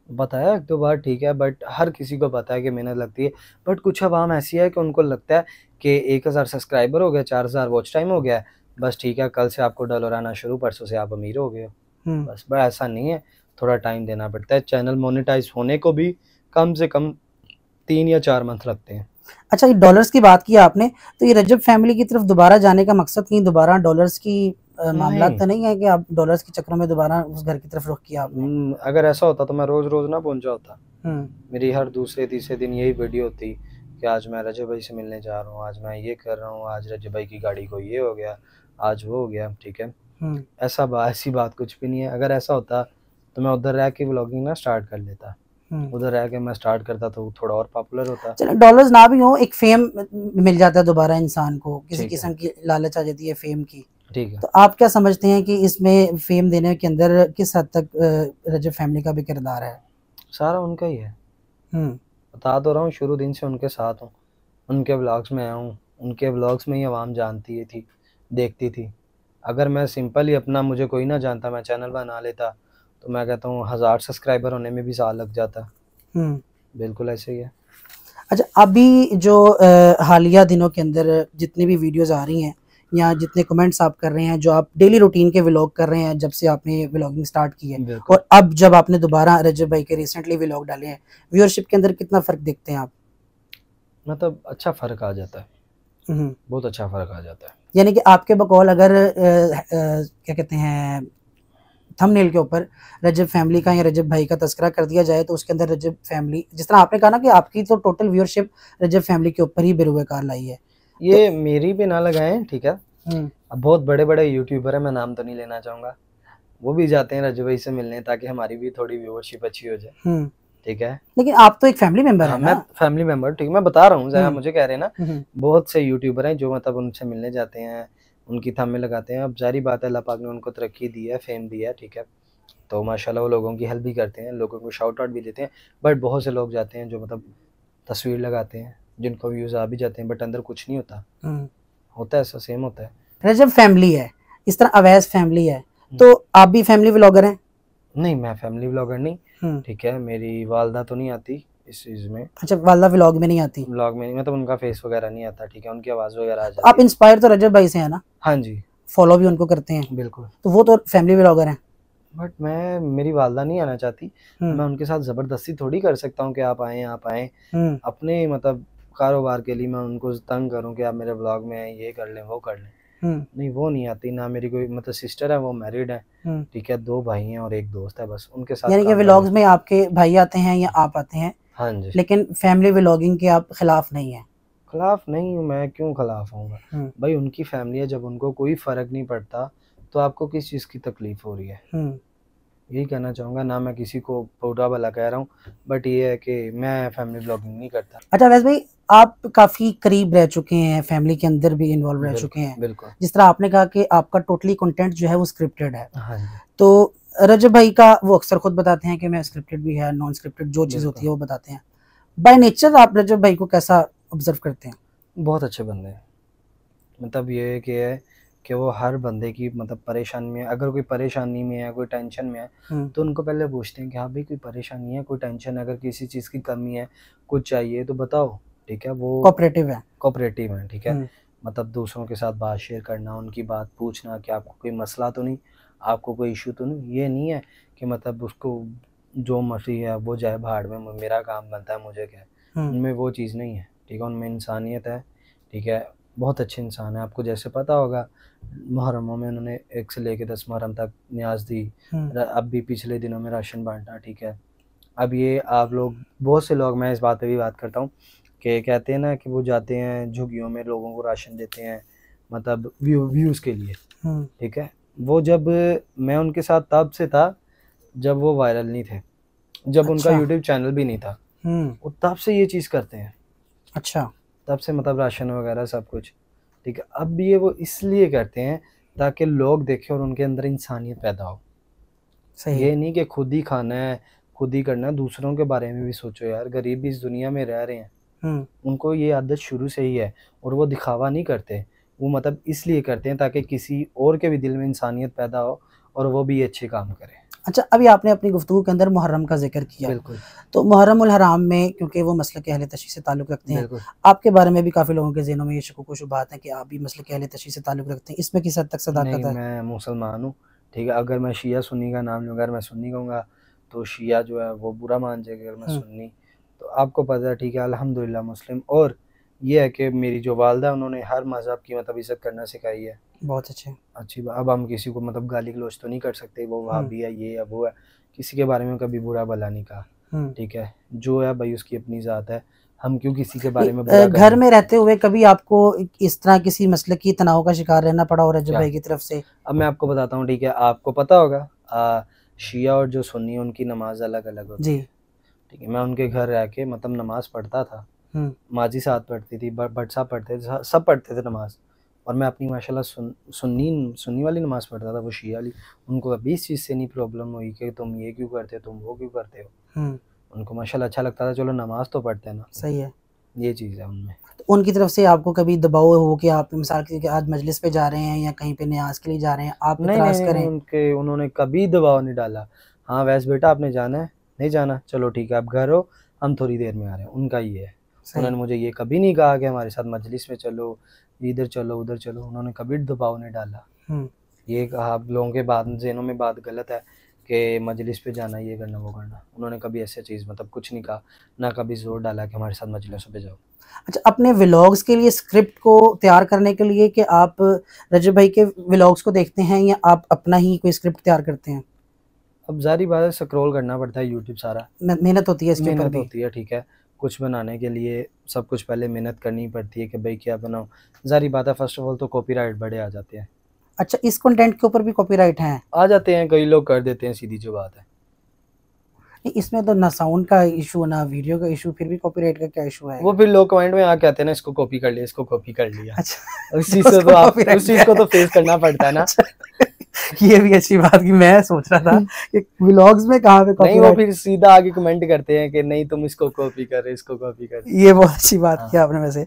बताया एक दो बार, ठीक है, बट हर किसी को पता है कि मेहनत लगती है। बट कुछ अवाम ऐसी है कि उनको लगता है कि 1000 सब्सक्राइबर हो गया, 4000 वॉच टाइम हो गया, बस ठीक है, कल से आपको डॉलर आना शुरू, परसों से आप अमीर हो गए हो। बस, बड़ा ऐसा नहीं है, थोड़ा टाइम देना पड़ता है। चैनल मोनेटाइज होने को भी कम से कम 3 या 4 मंथ लगते हैं। अच्छा, ये डॉलर्स की बात की आपने, तो ये रजब फैमिली की तरफ दोबारा जाने का मकसद कहीं दोबारा डॉलर्स की मामला तो नहीं है कि आप डॉलर्स के चक्कर में दोबारा उस घर की तरफ रुख किया आपने? अगर ऐसा होता तो मैं रोज रोज ना पहुंचा होता। मेरी हर दूसरे तीसरे दिन यही वीडियो होती कि आज मैं रजब भाई से मिलने जा रहा हूँ, आज मैं ये कर रहा हूँ, आज रजब भाई की गाड़ी को ये हो गया, आज वो हो गया। ठीक है, ऐसी बात कुछ भी नहीं है। अगर ऐसा होता तो मैं उधर रह के व्लॉगिंग ना स्टार्ट कर लेता, उधर रह के मैं स्टार्ट करता तो थोड़ा और पॉपुलर होता। चलो डॉलर्स ना भी हो, एक फेम मिल जाता है दोबारा इंसान को, किसी किस्म की लालच आ जाती है फेम की। ठीक है, तो आप क्या समझते हैं कि इसमें फेम देने के अंदर किस हद तक रजब फैमिली का भी किरदार है? सारा उनका ही है। बता तो रहा हूँ, शुरू दिन से उनके साथ हूँ, उनके व्लॉग्स में आया हूँ, उनके व्लॉग्स में ही आवाम जानती थी, देखती थी। अगर मैं सिंपल ही अपना, मुझे कोई ना जानता, मैं चैनल बना लेता तो मैं कहता हूँ 1000 सब्सक्राइबर होने में भी साल लग जाता है। बिल्कुल ऐसे ही है। अच्छा, अभी जो हालिया दिनों के अंदर जितनी भी वीडियोस आ रही हैं या जितने कमेंट्स आप कर रहे हैं, जो आप डेली रूटीन के व्लॉग कर रहे हैं जब से आपने व्लॉगिंग स्टार्ट की है, और अब जब आपने दोबारा रजब भाई के रिसेंटली व्लॉग डाले हैं, व्यूअरशिप के अंदर कितना फ़र्क देखते हैं आप? मतलब अच्छा फ़र्क आ जाता है, बहुत अच्छा फ़र्क आ जाता है। यानी कि आपके बकौल अगर क्या कहते हैं, थंबनेल के ऊपर रजब फैमिली का या रजब भाई का तस्करा कर दिया जाए तो उसके अंदर रजब फैमिली, जिस तरह आपने कहा ना कि आपकी तो टोटल व्यूअरशिप रजब फैमिली के ऊपर ही बेरुज़गार लाई है, ये तो मेरी भी ना लगाएं, ठीक है। अब बहुत बड़े बड़े यूट्यूबर है, मैं नाम तो नहीं लेना चाहूँगा, वो भी जाते हैं रजब भाई से मिलने ताकि हमारी भी थोड़ी व्यूअरशिप अच्छी हो जाए, ठीक है। लेकिन आप तो एक फैमिली मेंबर है ना? मैं फैमिली मेंबर, ठीक है, मैं बता रहा हूँ, आप मुझे कह रहे हैं ना, बहुत से यूट्यूबर हैं जो मतलब उनसे मिलने जाते हैं, उनकी थंबनेल लगाते हैं। अब जारी बात है, अल्लाह पाक ने उनको तरक्की दी है, फेम दिया है, ठीक है, तो माशाल्लाह वो लोगों की हेल्प भी करते हैं, लोगों को शाउट आउट भी देते हैं। बट बहुत से लोग जाते हैं जो मतलब तस्वीर लगाते हैं, जिनको व्यूज़ आ भी जाते हैं, बट अंदर कुछ नहीं होता। होता है ऐसा, सेम होता है। रजब फैमिली है, इस तरह अवैस फैमिली है, तो आप भी फैमिली व्लॉगर हैं? नहीं, मैं फैमिली व्लॉगर नहीं, ठीक है, मेरी वालदा तो नहीं आती इस चीज़ में। अच्छा, वालदा व्लॉग में नहीं आती? व्लॉग में नहीं, मतलब उनका फेस वगैरह नहीं आता, ठीक है, उनकी आवाज़ वगैरह आ जाती है। आप इंस्पायर तो रजब भाई से हैं ना? हाँ जी, फॉलो भी उनको करते हैं? बिल्कुल। तो वो तो फैमिली व्लॉगर हैं। बट मेरी वालदा नहीं आना चाहती, मैं उनके साथ ज़बरदस्ती थोड़ी कर सकता हूँ कि आप आएँ, अपने मतलब कारोबार के लिए मैं उनको तंग करूँ कि आप मेरे व्लॉग में आएँ, ये कर लें, वो कर लें। नहीं, वो नहीं आती। ना मेरी कोई मतलब सिस्टर है, वो मैरिड है, ठीक है, 2 भाई हैं और 1 दोस्त है, बस उनके साथ। यानी कि व्लॉग्स में आपके भाई आते हैं या आप आते हैं? हाँ जी। लेकिन फैमिली व्लॉगिंग के आप खिलाफ नहीं हैं? खिलाफ नहीं हूँ मैं, क्यों खिलाफ होऊंगा भाई, उनकी फैमिली है, जब उनको कोई फ़र्क नहीं पड़ता तो आपको किस चीज़ की तकलीफ़ हो रही है, यही कहना चाहूँगा। ना मैं किसी को बुरा भला कह रहा हूँ, बट ये है कि मैं फैमिली व्लॉगिंग नहीं करता। अच्छा वैसे भाई, आप काफ़ी करीब रह चुके हैं, फैमिली के अंदर भी इन्वॉल्व रह चुके हैं। बिल्कुल। जिस तरह आपने कहा कि आपका टोटली कंटेंट जो है वो स्क्रिप्टेड है। हाँ जी। तो रजब भाई का वो अक्सर खुद बताते हैं कि मैं स्क्रिप्टेड भी है, नॉन स्क्रिप्टेड जो चीज़ होती है वो बताते हैं। बाय नेचर आप रजब भाई को कैसा ऑब्जर्व करते हैं? बहुत अच्छे बंदे हैं, मतलब ये है कि वो हर बंदे की मतलब परेशानी में, अगर कोई परेशानी में है, कोई टेंशन में है, तो उनको पहले पूछते हैं कि हाँ भाई कोई परेशानी है, कोई टेंशन है, अगर किसी चीज़ की कमी है, कुछ चाहिए तो बताओ, ठीक है। वो कोऑपरेटिव है, ठीक है, मतलब दूसरों के साथ बात शेयर करना, उनकी बात पूछना कि आपको कोई मसला तो नहीं, आपको कोई इशू तो नहीं। ये नहीं है कि मतलब उसको जो मर्जी है वो जाए भाड़ में, मेरा काम बनता है, मुझे क्या है। उनमें वो चीज़ नहीं है, ठीक है, उनमें इंसानियत है, ठीक है, बहुत अच्छे इंसान है। आपको जैसे पता होगा मुहर्रमों में उन्होंने 1 से लेकर 10 मुहर्रम तक न्याज दी, अब भी पिछले दिनों में राशन बांटा, ठीक है। अब ये आप लोग, बहुत से लोग, मैं इस बात पे भी बात करता हूँ कि कहते हैं ना कि वो जाते हैं झुग्गियों में, लोगों को राशन देते हैं, मतलब व्यूज़ के लिए, ठीक है। वो जब मैं उनके साथ तब से था जब वो वायरल नहीं थे, जब उनका यूट्यूब चैनल भी नहीं था, वो तब से ये चीज़ करते हैं। अच्छा, तब से मतलब राशन वगैरह सब कुछ, ठीक है। अब भी ये वो इसलिए करते हैं ताकि लोग देखें और उनके अंदर इंसानियत पैदा हो। सही। ये नहीं कि खुद ही खाना है, खुद ही करना है, दूसरों के बारे में भी सोचो यार, गरीब भी इस दुनिया में रह रहे हैं, उनको ये आदत शुरू से ही है, और वो दिखावा नहीं करते, वो मतलब इसलिए करते हैं ताकि किसी और के भी दिल में इंसानियत पैदा हो और वो भी अच्छे काम करे। अच्छा, अभी आपने अपनी गुफ्तगू के अंदर मुहर्रम का जिक्र किया, बिल्कुल, तो मुहर्रमुल हराम में क्योंकि वो मसलक अहले तशरीह से ताल्लुक़ रखते हैं, आपके बारे में भी काफ़ी लोगों के ज़हनों में ये शुकूक व शुबहात है कि आप भी मसलक अहले तशरीह से ताल्लुक़ रखते हैं, इसमें किस हद तक सदाकत है? मैं मुसलमान हूँ, ठीक है, अगर मैं शिया सुन्नी का नाम लूँगा, अगर मैं सुन्नी कहूँगा तो शिया जो है वो बुरा मान जाएगा, अगर मैं सुन्नी, तो आपको पता है, ठीक है, अल्हम्दुलिल्लाह मुस्लिम। और ये है कि मेरी जो वालदा, उन्होंने हर मज़हब की मतलब इज़्ज़त करना सिखाई है। बहुत अच्छी बात। अब हम किसी को मतलब गाली गलौज तो नहीं कर सकते, वो वहाबी है, ये है, वो है, किसी के बारे में कभी बुरा भला नहीं कहा, ठीक है, जो है भाई उसकी अपनी ज़ात है, हम क्यों किसी के बारे में बुरा घर में रहते हुए कभी आपको इस तरह किसी मसले की तनाव का शिकार रहना पड़ा हो रजब भाई की तरफ से? अब मैं आपको बताता हूँ, ठीक है, आपको पता होगा शिया और जो सुन्नी उनकी नमाज अलग अलग होती है, ठीक है। मैं उनके घर रह के मतलब नमाज पढ़ता था, माजी साथ पढ़ती थी, भट्ट साहब पढ़ते थे, सब पढ़ते थे नमाज, और मैं अपनी माशाल्लाह सुन्नी वाली नमाज़ पढ़ता था, वो शिया वाली। उनको कभी इस चीज़ से नहीं प्रॉब्लम हुई कि तुम ये क्यों करते हो, तुम वो क्यों करते हो, उनको माशाल्लाह अच्छा लगता था, चलो नमाज तो पढ़ते हैं ना। सही है, ये चीज़ है उनमें। तो उनकी तरफ से आपको कभी दबाव हो कि आप मिसाल के आज मजलिस पे जा रहे हैं या कहीं पे न्याज के लिए जा रहे हैं, आप इतराज़ करें? उन्होंने कभी दबाव नहीं डाला। हाँ वैस बेटा आपने जाना है, नहीं जाना, चलो ठीक है आप घर हो, हम थोड़ी देर में आ रहे हैं, उनका ये है। उन्होंने मुझे ये कभी नहीं कहा कि हमारे साथ मजलिस में चलो, इधर चलो उधर चलो, उन्होंने कभी दबाव नहीं डाला। ये आप लोगों के बाद ज़हनों में बात गलत है कि मजलिस पे जाना, ये करना वो करना, उन्होंने कभी ऐसा चीज़ मतलब कुछ नहीं कहा, ना कभी जोर डाला कि हमारे साथ मजलिसों पे जाओ। अच्छा, अपने व्लॉग्स के लिए स्क्रिप्ट को तैयार करने के लिए कि आप रजब भाई के व्लॉग्स को देखते हैं या आप अपना ही कोई स्क्रिप्ट तैयार करते हैं? अब जारी बात है, स्क्रॉल करना पड़ता है यूट्यूब, सारा मेहनत होती है, इसके ऊपर मेहनत भी होती है, ठीक है। कुछ बनाने के लिए सब कुछ पहले मेहनत करनी पड़ती है कि भाई क्या बनाओ। जारी बात है, फर्स्ट ऑफ ऑल तो कॉपीराइट बड़े आ जाते हैं। अच्छा, इस कंटेंट के ऊपर भी कॉपीराइट हैं? आ जाते हैं, कई लोग कर देते हैं, सीधी जो बात है। इसमें तो ना साउंड का इशू ना वीडियो का इशू, फिर भी कॉपीराइट का क्या इशू है? वो फिर लोग कमेंट में आके कहते हैं ना, इसको कॉपी कर लिया, इसको कॉपी कर लिया। अच्छा, उस चीज से तो आप उस चीज को तो फेस करना पड़ता है ना। ये भी अच्छी बात की मैं सोच रहा था कि व्लॉग्स में कहाँ पे नहीं, वो फिर सीधा आगे कमेंट करते हैं कि नहीं तुम इसको कॉपी कर रहे, इसको कॉपी कर। ये बहुत अच्छी बात की आपने वैसे।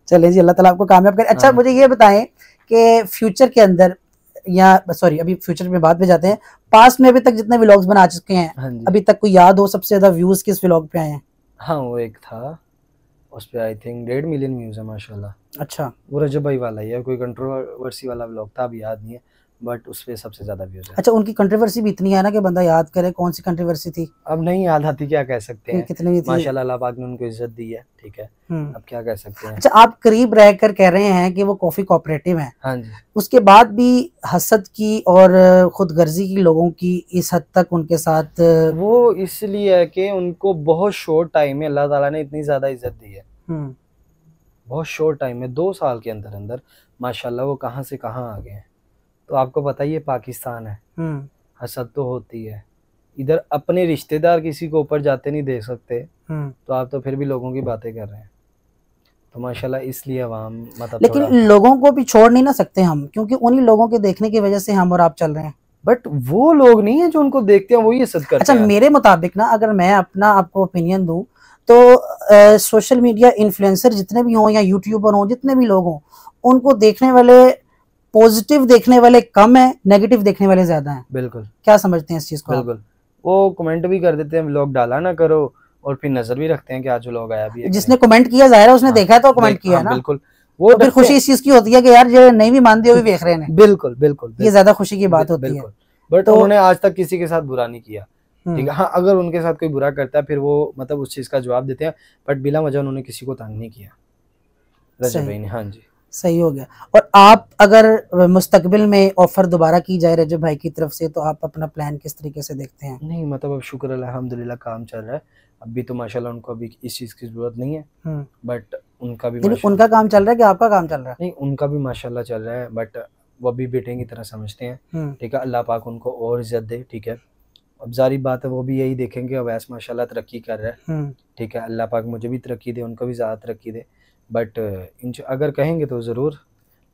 चलें जी, अल्लाह ताला आपको कामयाब करे। अच्छा, मुझे ये बताएं कि फ्यूचर के अंदर, या सॉरी अभी फ्यूचर में बाद में जाते हैं, पास्ट में अभी तक जितने व्लॉग्स बना चुके हैं, अभी तक कोई याद हो सबसे ज्यादा व्यूज किस व्लॉग पे आए हैं? हाँ वो एक था, उस पे आई थिंक 1.5 मिलियन व्यूज है माशाल्लाह। अच्छा, वो रजब भाई वाला ही है, कोई कंट्रोवर्सी वाला व्लॉग था, अभी याद नहीं है, बट उस पे सबसे ज्यादा व्यूज है। अच्छा, उनकी कंट्रोवर्सी भी इतनी है ना कि बंदा याद करे कौन सी कंट्रोवर्सी थी। अब नहीं याद आती, क्या कह सकते हैं, कितनी भी थी माशाल्लाह अल्लाह पाक ने उनको इज्जत दी है, ठीक है, अब क्या कह सकते हैं। अच्छा, आप करीब रहकर कह रहे हैं कि वो कॉफी कोऑपरेटिव है, हाँ जी, उसके बाद भी हसद की और खुदगर्जी की लोगों की इस हद तक उनके साथ, वो इसलिए है कि उनको बहुत शॉर्ट टाइम में अल्लाह ताला ने इतनी ज्यादा इज्जत दी है, बहुत शॉर्ट टाइम में, 2 साल के अंदर अंदर माशाल्लाह वो कहाँ से कहाँ आ गए हैं। तो आपको पता ही है पाकिस्तान है, हसद तो होती है, इधर अपने रिश्तेदार किसी को ऊपर जाते नहीं देख सकते, तो आप तो फिर भी लोगों की बातें कर रहे हैं। तो माशाल्लाह इसलिए अवाम मतलब, लेकिन लोगों को भी छोड़ नहीं ना सकते हम, क्योंकि उन्हीं लोगों के देखने की वजह से हम और आप चल रहे हैं। बट वो लोग नहीं है जो उनको देखते हैं वो ये सद करते हैं। अच्छा, मेरे मुताबिक ना, अगर मैं अपना आपको ओपिनियन दूं तो सोशल मीडिया इन्फ्लुएंसर जितने भी हों या यूट्यूबर हों, जितने भी लोग हों, उनको देखने वाले, पॉजिटिव देखने वाले कम है, नेगेटिव देखने वाले ज्यादा हैं। बिल्कुल, क्या समझते हैं इस चीज को? बिल्कुल, वो कमेंट भी कर देते हैं व्लॉग डाला ना करो, और फिर नजर भी रखते हैं कि आज व्लॉग आया भी है। जिसने कमेंट किया जाहिर है उसने देखा है तो कमेंट किया है ना। बिल्कुल, वो तो फिर खुशी इस चीज की होती है कि यार जो नहीं भी मानते हुए देख रहे हैं। बिल्कुल बिल्कुल, ये ज्यादा खुशी की बात होती है। बट उन्होंने आज तक किसी के साथ बुरा नहीं किया, ठीक है। हाँ, अगर उनके साथ कोई बुरा करता है फिर वो मतलब उस चीज का जवाब देते हैं, बट बिला वजह उन्होंने किसी को तंग नहीं किया रजब भाई ने। हाँ जी, सही हो गया। और आप अगर मुस्तकबिल में ऑफर दोबारा की जाए रजब भाई की तरफ से, तो आप अपना प्लान किस तरीके से देखते हैं? नहीं मतलब अब शुक्र अल्हम्दुलिल्लाह काम चल रहा है, अभी तो माशाल्लाह उनको अभी इस चीज की जरूरत नहीं है, बट उनका भी उनका काम चल रहा है कि आपका काम चल रहा है? नहीं, उनका भी माशाल्लाह चल रहा है, बट वो भी बेटे की तरह समझते हैं, ठीक है। अल्लाह पाक उनको और इज्जत दे, ठीक है। अब जारी बात है वो भी यही देखेंगे, अवैस माशाल्लाह तरक्की कर रहा है, ठीक है। अल्लाह पाक मुझे भी तरक्की दे, उनको भी ज़्यादा तरक्की दे, बट अगर कहेंगे तो ज़रूर,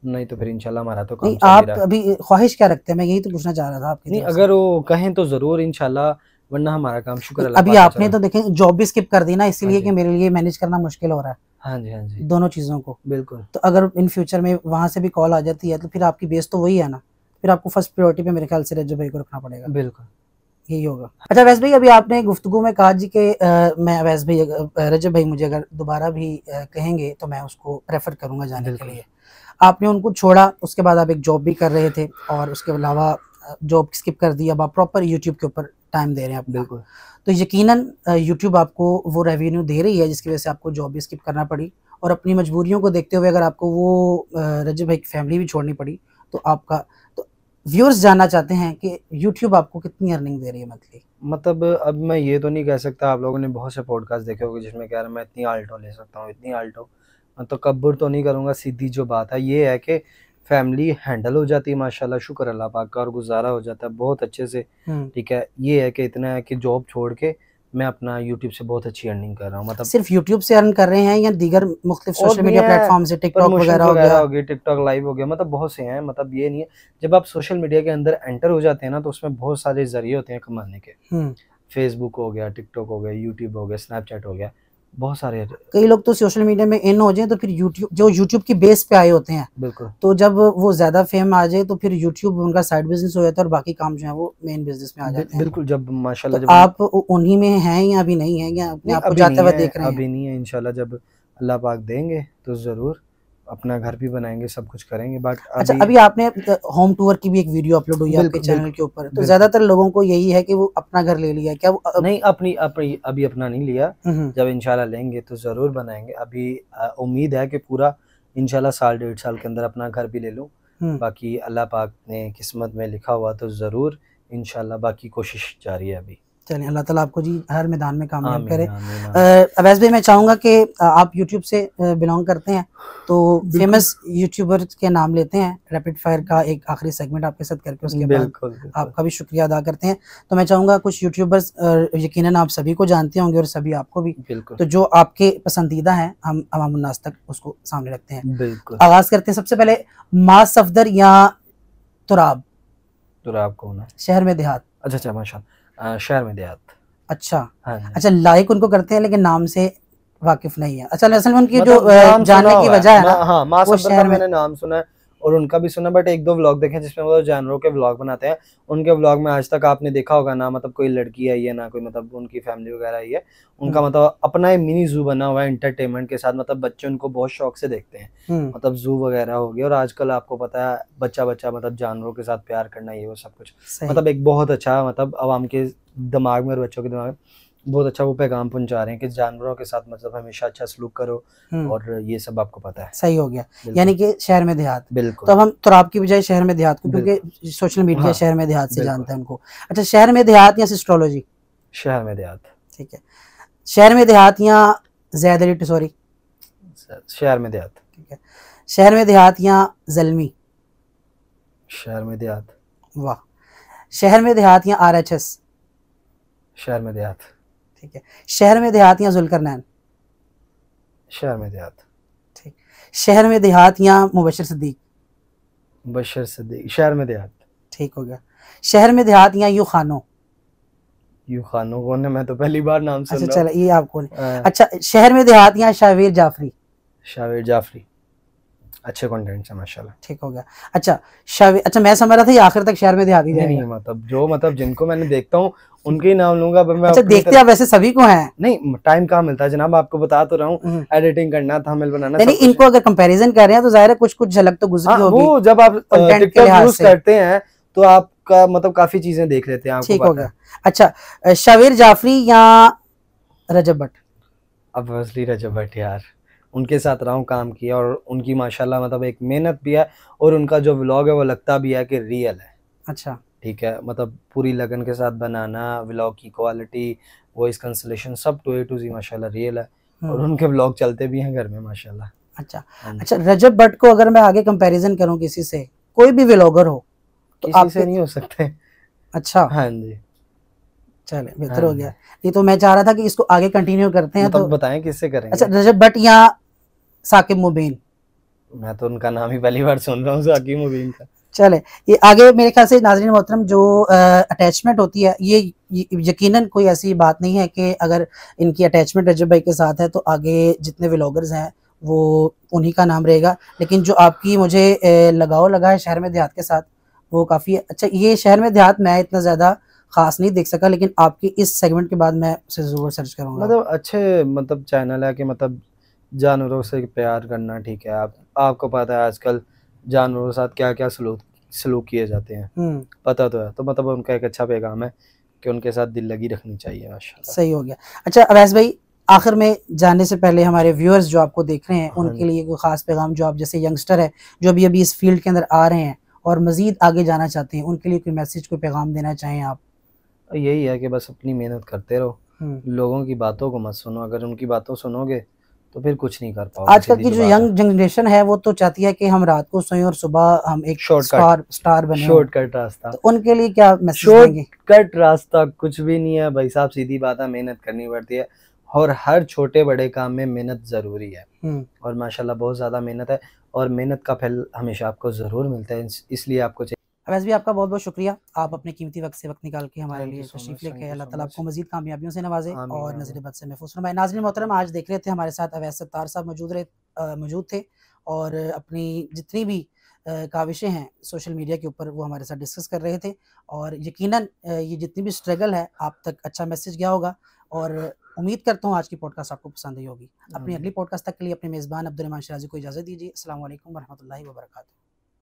नहीं तो फिर इंशाल्लाह हमारा तो काम चल ही रहा है। आप अभी ख्वाहिश क्या रखते हैं, मैं यही तो पूछना चाह रहा था आपकी। नहीं, अगर वो कहें तो ज़रूर इंशाल्लाह, वरना हमारा काम शुक्र अल्लाह अभी आपने तो देखें जॉब भी स्किप कर दी ना, इसीलिए कि मेरे लिए मैनेज करना मुश्किल हो रहा है। हाँ जी, हाँ जी, दोनों चीज़ों को। बिल्कुल। तो अगर इन फ्यूचर में वहाँ से भी कॉल आ जाती है तो फिर आपकी बेस तो वही है ना, फिर आपको फर्स्ट प्रायोरिटी पे मेरे ख्याल से रजब भाई को रखना पड़ेगा। बिल्कुल, यही होगा। अच्छा अवैस भाई, अभी आपने गुफ्तगू में कहा जी कि मैं अवैस भाई, रजब भाई मुझे अगर दोबारा भी कहेंगे तो मैं उसको प्रेफर करूँगा जाने के लिए। आपने उनको छोड़ा, उसके बाद आप एक जॉब भी कर रहे थे और उसके अलावा जॉब स्किप कर दी, अब आप प्रॉपर यूट्यूब के ऊपर टाइम दे रहे हैं अपना। बिल्कुल। तो यकीनन यूट्यूब आपको वो रेवेन्यू दे रही है जिसकी वजह से आपको जॉब भी स्किप करना पड़ी, और अपनी मजबूरियों को देखते हुए अगर आपको वो रजब भाई की फैमिली भी छोड़नी पड़ी, तो आपका, तो व्यूअर्स जानना चाहते हैं कि यूट्यूब आपको कितनी अर्निंग दे रही है मंथली? मतलब अब मैं ये तो नहीं कह सकता, आप लोगों ने बहुत से पॉडकास्ट देखे होंगे जिसमें कह रहा मैं इतनी आल्टो ले सकता हूँ, इतनी आल्टो, मैं तो कब्र तो नहीं करूँगा। सीधी जो बात है ये है कि फैमिली हैंडल हो जाती है माशाल्लाह, शुक्र अल्लाह पाक का, और गुजारा हो जाता है बहुत अच्छे से, ठीक है। ये है कि इतना है कि जॉब छोड़ के मैं अपना यूट्यूब से बहुत अच्छी अर्निंग कर रहा हूँ। मतलब सिर्फ यूट्यूब से अर्न कर रहे हैं या दीगर मुख्तलिफ सोशल मीडिया प्लेटफॉर्म से, टिकटॉक वगैरह हो गया, टिकटॉक लाइव हो गया, मतलब बहुत से हैं। मतलब ये नहीं है, जब आप सोशल मीडिया के अंदर एंटर हो जाते हैं ना तो उसमें बहुत सारे जरिए होते हैं कमाने के। फेसबुक हो गया, टिकटॉक हो गया, यूट्यूब हो गया, स्नैपचैट हो गया, बहुत सारे। कई लोग तो सोशल मीडिया में इन हो जाए तो फिर यूट्यूब, जो यूट्यूब की बेस पे आए होते हैं, बिल्कुल, तो जब वो ज्यादा फेम आ जाए तो फिर यूट्यूब उनका साइड बिजनेस हो जाता है और बाकी काम जो है वो मेन बिजनेस में आ जाते हैं। बिल्कुल, जब माशाल्लाह तो जब आप उन्हीं में हैं या अभी नहीं है, या अपने नहीं आप को अभी जाते नहीं हुए है, देख रहे हैं? अभी नहीं है, इंशाल्लाह जब अल्लाह पाक देंगे तो ज़रूर अपना घर भी बनाएँगे, सब कुछ करेंगे, बट अच्छा, अभी अभी आपने होम टूर की भी एक वीडियो अपलोड हुई है आपके बिल्कुल, चैनल बिल्कुल, के ऊपर, तो बिल्कुल। ज्यादातर लोगों को यही है कि वो अपना घर ले लिया है, क्या वो नहीं, अपनी अपनी अभी अपना नहीं लिया, हम्म, जब इंशाल्लाह लेंगे तो ज़रूर बनाएँगे। अभी उम्मीद है कि पूरा इंशाल्लाह साल डेढ़ साल के अंदर अपना घर भी ले लूँ। हम्म। बाकी अल्लाह पाक ने किस्मत में लिखा हुआ तो ज़रूर इंशाल्लाह, बाकी कोशिश जारी है अभी। चलिए, अल्लाह ताला आपको जी हर मैदान में कामयाब करे। आमीन, आमीन, आमीन। अवैस भाई, मैं चाहूँगा कि आप यूट्यूब से बिलोंग करते हैं, तो बिल्कुल, फेमस यूट्यूबर के नाम लेते हैं, रैपिड फायर का एक आखिरी सेगमेंट आपके साथ करके उसके बाद बिल्कुल, बिल्कुल, आपका भी शुक्रिया अदा करते हैं। तो मैं चाहूँगा, कुछ यूट्यूबर्स यकीनन आप सभी को जानते होंगे और सभी आपको भी, बिल्कुल, तो जो आपके पसंदीदा हैं हम अवामुन्नास तक उसको सामने रखते हैं। बिल्कुल। आगाज़ करते हैं सबसे पहले, मास सफदर या तुराब, तो आप कौन है? शहर में देहात? अच्छा, अच्छा, माशाल्लाह, शहर में देहात। अच्छा। हाँ जी। अच्छा, लाइक उनको करते हैं लेकिन नाम से वाकिफ नहीं है। अच्छा, असल में उनकी जो मतलब नाम सुना जानने की हुआ वजह है ना, हाँ, माँ वो सफदर का शहर में। मैंने नाम सुना है और उनका भी सुना, बट एक दो व्लॉग देखे जिसमें वो जानवरों के व्लॉग बनाते हैं। उनके व्लॉग में आज तक आपने देखा होगा ना, मतलब कोई लड़की आई है ना कोई, मतलब उनकी फैमिली वगैरह आई है, उनका मतलब अपना ही मिनी जू बना हुआ है एंटरटेनमेंट के साथ, मतलब बच्चे उनको बहुत शौक से देखते हैं, मतलब जू वगैरह हो गया। और आजकल आपको पता है बच्चा बच्चा मतलब जानवरों के साथ प्यार करना, ये वो सब कुछ, मतलब एक बहुत अच्छा, मतलब आवाम के दिमाग में और बच्चों के दिमाग में बहुत अच्छा वो पैगाम पहुंचा रहे हैं कि जानवरों के साथ मतलब हमेशा अच्छा सलूक करो, और ये सब आपको पता है। सही हो गया, यानी कि शहर में देहात। बिल्कुल। तो अब हम तुराब की बजाय शहर में देहात को, क्योंकि सोशल मीडिया हाँ, शहर में देहात से बिल्कुल। जानता है उनको। अच्छा, शहर में देहात या एस्ट्रोलॉजी? शहर में देहात। ठीक है। शहर में देहात या ज़ैद अली टिसोरी? शहर में देहात। ठीक है। शहर में देहात या ज़ल्मी? शहर में देहात। वाह। शहर में देहात या RHS? शहर में देहात। ठीक है। शहर में देहात या जुल्करनैन? शहर में देहात। ठीक। शहर में देहात या मुबशर सिद्दीक? बशर सिद्दीक। शहर में देहात। ठीक हो गया। शहर में देहात या यू खानो? यू खानो कौन है? मैं तो पहली बार नाम सुन अच्छा, रहा हूँ। चलो ये आपको नहीं। अच्छा, शहर में देहात या शावेर जाफरी? शावेर जाफरी। अच्छे कंटेंट है माशाल्लाह। ठीक हो गया। अच्छा, शावेर, अच्छा मैं समझ रहा था ये आखिर तक शहर में देहात ही जाएगा। नहीं, मतलब जो मतलब जिनको मैंने देखता हूँ उनके ही नाम लूंगा। मैं अच्छा, देखते आप वैसे सभी को हैं? नहीं, टाइम कहाँ मिलता है जनाब, आपको बता तो रहा हूँ, एडिटिंग करना, थंबनेल बनाना, नहीं, इनको अगर कंपैरिजन कर रहे हैं तो जाहिर है कुछ कुछ झलक तो गुजरी होगी। वो जब आप कंटेंट के टिकटॉक लिहाज यूज से करते हैं तो आपका मतलब काफी चीजें देख लेते हैं, आपको ठीक हो पता गया। है। अच्छा, शावेर जाफरी या रजब भट्ट? अब असली रजब भट्ट यार, उनके साथ रहा हूँ, काम किया, और उनकी माशाल्लाह मतलब एक मेहनत भी है, और उनका जो व्लॉग है वो लगता भी है कि रियल है। अच्छा, ठीक है, मतलब पूरी लगन के साथ बनाना, व्लॉग की क्वालिटी, वॉइस कंसलेशन, सब टू ए टू जी माशाल्लाह रियल है, और उनके व्लॉग चलते भी हैं घर में माशाल्लाह। अच्छा। अच्छा, रजब भट्ट को अगर मैं आगे कंपैरिजन करूं किसी से, कोई भी व्लॉगर हो, तो किसी से नहीं हो सकते। अच्छा, हाँ जी, चले बेहतर हो गया। नहीं तो मैं चाह रहा था कि इसको आगे कंटिन्यू करते हैं, मतलब तो बताएं किससे करेंगे। अच्छा, रजब भट्ट या साकिब मुबीन? मैं तो उनका नाम ही पहली बार सुन रहा हूँ, साकिब मुबीन का। चले, ये आगे मेरे ख्याल से नाज़रीन मोहतरम, जो अटैचमेंट होती है, ये यकीनन कोई ऐसी बात नहीं है कि अगर इनकी अटैचमेंट रजब भाई के साथ है तो आगे जितने व्लॉगर्स हैं वो उन्हीं का नाम रहेगा। लेकिन जो आपकी मुझे लगाव लगा है शहर में देहात के साथ, वो काफ़ी अच्छा। ये शहर में देहात मैं इतना ज़्यादा खास नहीं देख सका, लेकिन आपकी इस सेगमेंट के बाद मैं उसे ज़रूर सर्च करूँगा। मतलब अच्छे मतलब चैनल है कि मतलब जानवरों से प्यार करना, ठीक है, आपको पता है आजकल जानवरों के साथ क्या क्या सलूक किए जाते हैं, पता तो है, तो मतलब उनका एक अच्छा पैगाम है कि उनके साथ दिल लगी रखनी चाहिए माशाल्लाह। सही हो गया। अच्छा अवैस भाई, आखिर में जाने से पहले हमारे व्यूअर्स जो आपको देख रहे हैं उनके लिए कोई ख़ास पैगाम, जो आप जैसे यंगस्टर है जो अभी अभी इस फील्ड के अंदर आ रहे हैं और मज़ीद आगे जाना चाहते हैं, उनके लिए कोई मैसेज, कोई पैगाम देना चाहें आप? यही है कि बस अपनी मेहनत करते रहो, लोगों की बातों को मत सुनो, अगर उनकी बातों सुनोगे तो फिर कुछ नहीं कर पाओगे। आजकल की जो यंग जनरेशन है वो तो चाहती है कि हम रात को सोएं और सुबह हम एक स्टार बने, शॉर्टकट रास्ता। तो उनके लिए क्या मैसेज देंगे? शॉर्टकट रास्ता कुछ भी नहीं है भाई साहब, सीधी बात है, मेहनत करनी पड़ती है, और हर छोटे बड़े काम में मेहनत ज़रूरी है, और माशाल्लाह बहुत ज़्यादा मेहनत है, और मेहनत का फल हमेशा आपको ज़रूर मिलता है, इसलिए आपको अवैस भी आपका बहुत बहुत शुक्रिया, आप अपने कीमती वक्त से वक्त निकाल के हमारे थैंक यू लिए सो तशरीफ़ मच, लेके थैंक आए। यू अल्लाह सो ताला मच। आपको मज़ीद कामयाबियों से नवाज़े आमीन, और आमीन। नज़र बद से महफूज़ फरमाए। नाज़रीन मोहतरम, आज देख रहे थे हमारे साथ अवैस सत्तार साहब मौजूद थे और अपनी जितनी भी काविशें हैं सोशल मीडिया के ऊपर वो हमारे साथ डिस्कस कर रहे थे और यकीनन ये जितनी भी स्ट्रगल है आप तक अच्छा मैसेज गया होगा और उम्मीद करता हूँ आज की पॉडकास्ट आपको पसंद आई होगी। अपनी अगली आमीन। पॉडकास्ट तक के लिए अपने मेज़बान अब्दुल रहमान शिराज़ी को इजाज़त दीजिए। अस्सलाम वालेकुम व रहमतुल्लाहि व बरकातुहू।